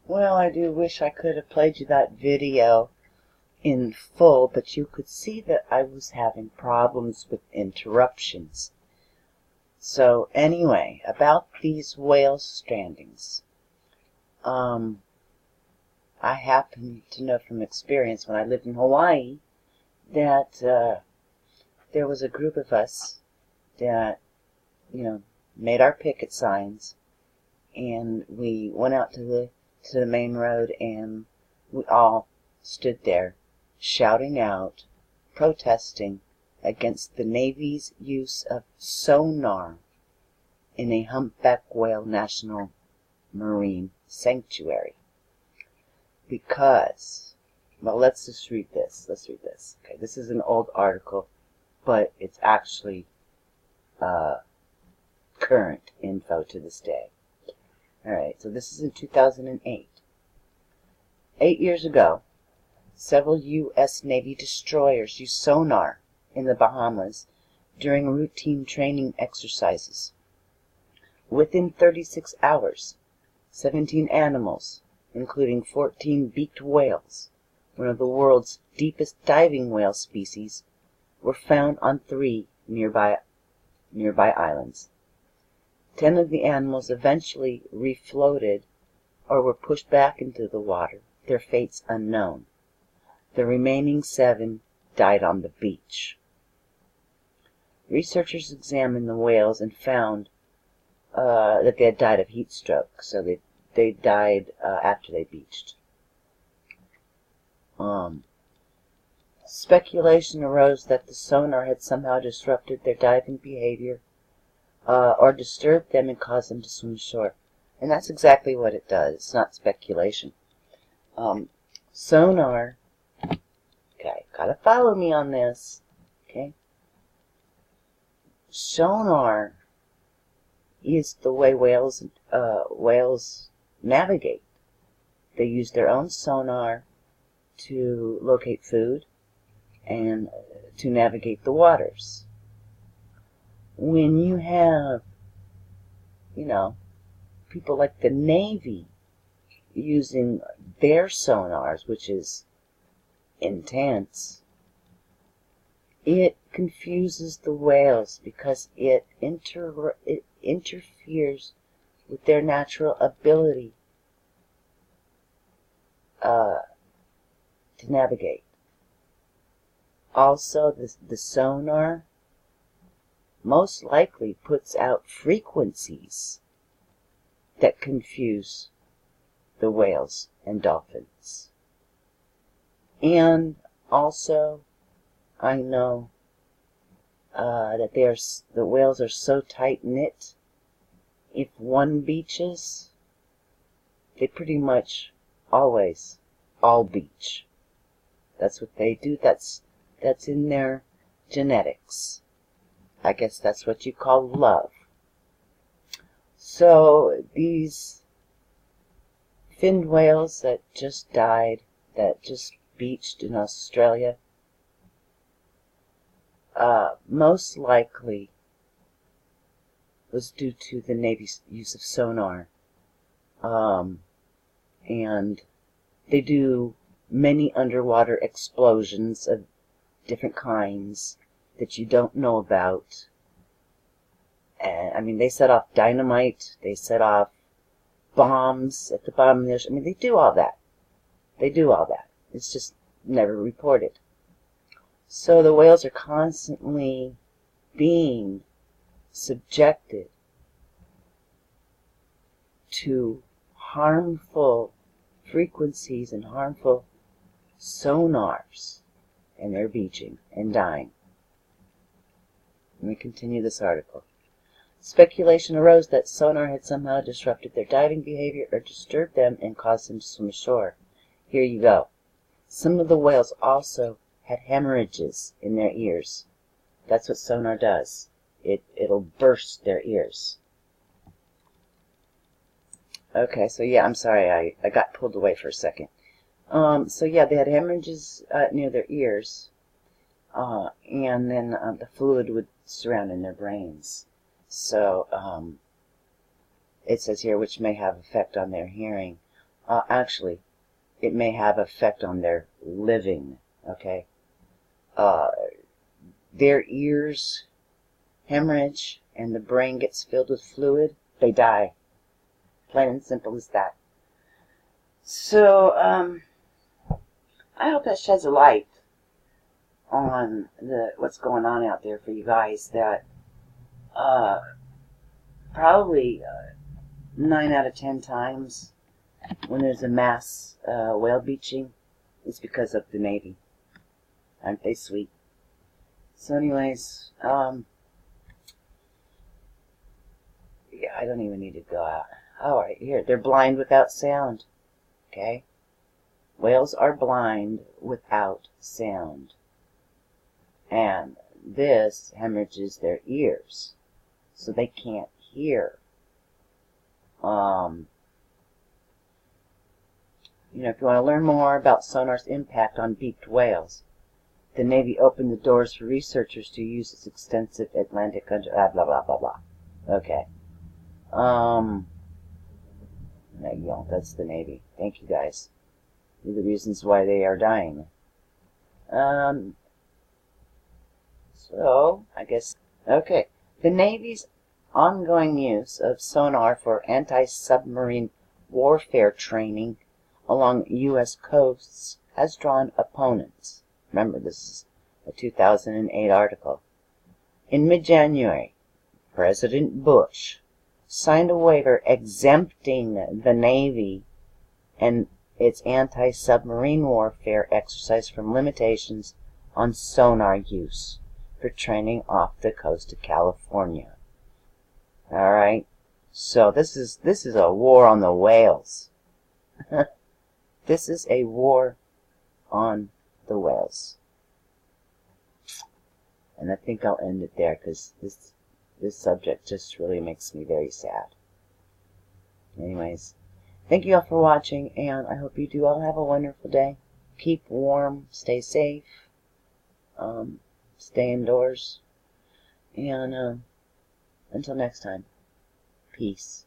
Well, I do wish I could have played you that video in full, but you could see that I was having problems with interruptions. So anyway, about these whale strandings. I happen to know from experience when I lived in Hawaii that there was a group of us that, made our picket signs, and we went out to the main road, and we all stood there shouting out, protesting against the Navy's use of sonar in a humpback whale national marine sanctuary. Because, well, let's just read this. Let's read this. Okay, this is an old article, but it's actually current info to this day. Alright, so this is in 2008. 8 years ago, several U.S. Navy destroyers used sonar in the Bahamas during routine training exercises. Within 36 hours, 17 animals, including 14 beaked whales, one of the world's deepest diving whale species, were found on 3 nearby islands. 10 of the animals eventually refloated or were pushed back into the water, their fates unknown. The remaining 7 died on the beach. Researchers examined the whales and found that they had died of heat stroke, so they died after they beached. Speculation arose that the sonar had somehow disrupted their diving behavior or disturbed them and caused them to swim ashore. And that's exactly what it does. It's not speculation. Sonar, okay, gotta follow me on this, okay? Sonar is the way whales navigate. They use their own sonar to locate food and to navigate the waters. When you have, people like the Navy using their sonars, which is intense, it confuses the whales because it interferes with their natural ability to navigate. Also, the sonar most likely puts out frequencies that confuse the whales and dolphins. And also, I know that the whales are so tight-knit, if one beaches, they pretty much always all beach. That's what they do. That's in their genetics. I guess that's what you call love. So these finned whales that just died, that just beached in Australia, most likely was due to the Navy's use of sonar. And they do many underwater explosions of different kinds that you don't know about. And, I mean, they set off dynamite. They set off bombs at the bottom of the ocean. I mean, they do all that. They do all that. It's just never reported. So the whales are constantly being subjected to harmful frequencies and harmful sonars, and they're beaching and dying. Let me continue this article. Speculation arose that sonar had somehow disrupted their diving behavior or disturbed them and caused them to swim ashore. Here you go. Some of the whales also had hemorrhages in their ears. That's what sonar does. It'll burst their ears. Okay, so yeah, I'm sorry, I got pulled away for a second. So yeah, they had hemorrhages near their ears, and then the fluid would surround in their brains. So it says here, which may have effect on their hearing. Actually, it may have effect on their living. Okay, their ears hemorrhage and the brain gets filled with fluid. They die. Plain and simple as that. So I hope that sheds a light on what's going on out there for you guys. That probably 9 out of 10 times when there's a mass whale beaching, it's because of the Navy. Aren't they sweet? So anyways, yeah, I don't even need to go out. Oh, right here. They're blind without sound. Okay? Whales are blind without sound. And this hemorrhages their ears, so they can't hear. You know, if you want to learn more about sonar's impact on beaked whales, the Navy opened the doors for researchers to use its extensive Atlantic country. Blah blah blah blah. Okay. There you go. That's the Navy. Thank you guys. These are the reasons why they are dying. So I guess okay. The Navy's ongoing use of sonar for anti-submarine warfare training along U.S. coasts has drawn opponents. Remember, this is a 2008 article. In mid-January, President Bush signed a waiver exempting the Navy and its anti-submarine warfare exercise from limitations on sonar use for training off the coast of California. All right, so this is a war on the whales. This is a war on the whales. And I think I'll end it there because this subject just really makes me very sad. Anyways, thank you all for watching, and I hope you do all have a wonderful day. Keep warm, stay safe, stay indoors, and until next time, peace.